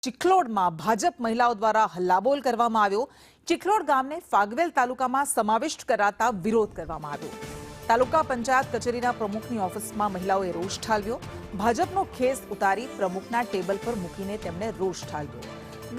ચિખલોડમાં ભાજપ મહિલાઓ દ્વારા હલ્લાબોલ કરવામાં આવ્યો। ચિખલોડ ગામને ફાગવેલ તાલુકામાં સમાવિષ્ટ કરાતા વિરોધ કરવામાં આવ્યો। તાલુકા પંચાયત કચેરીના પ્રમુખની ઓફિસમાં મહિલાઓએ રોષ ઠાલવ્યો। ભાજપનો ખેસ ઉતારી પ્રમુખના ટેબલ પર મૂકીને તેમણે રોષ ઠાલવ્યો।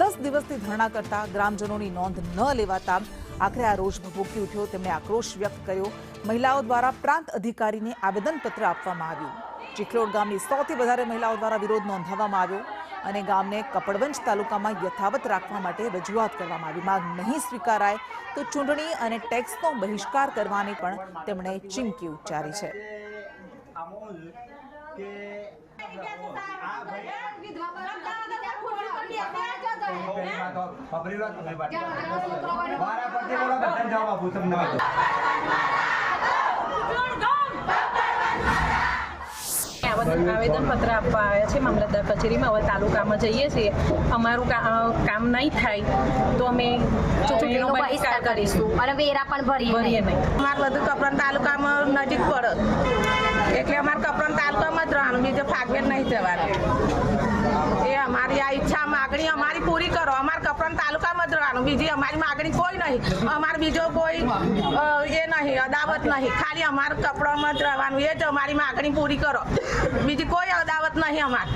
10 દિવસથી ધરણા કરતા ગ્રામજનોની નોંધ ન લેવાતા આખરે આ રોષ ભભૂકી ઉઠ્યો। તેમણે આક્રોશ વ્યક્ત કર્યો। મહિલાઓ દ્વારા પ્રાંત અધિકારીને આવેદનપત્ર આપવામાં આવ્યું। ચિખલોડ ગામની 100 થી વધારે મહિલાઓ દ્વારા વિરોધ નોંધાવવામાં આવ્યો અને ગામને કપડવંજ તાલુકામાં યથાવત રાખવા માટે રજૂઆત કરવામાં આવી। માંગ નહીં સ્વીકારાય તો ચૂંટણી અને ટેક્સનો બહિષ્કાર કરવાની પણ તેમણે ચીમકી ઉચ્ચારી છે। आवेदन पत्र आपवा आव्या छे मामलतदार कचेरी में। हवे तालुकामां जईए छीए, अमारुं काम नहीं थाय तो अमे चूंटणीनो बहिष्कार करीशुं अने वेरा पण भरीए नहीं। अमार बधुं कपरन तालुकामां नजीक पड़े એટલે અમાર કપરન તાલુકામાં જ રહેવાનું, બીજે ફાગવેલ નહીં જવાનું। એ અમારી આ ઈચ્છા માગણી અમારી પૂરી કરો। અમાર કપરન તાલુકામાં જ રહેવાનું, બીજી અમારી માગણી કોઈ નહીં। અમાર બીજો કોઈ એ નહીં, અદાવત નહીં, ખાલી અમાર કપડામાં જ રહેવાનું। એ જ અમારી માગણી પૂરી કરો, બીજી કોઈ અદાવત નહીં અમાર।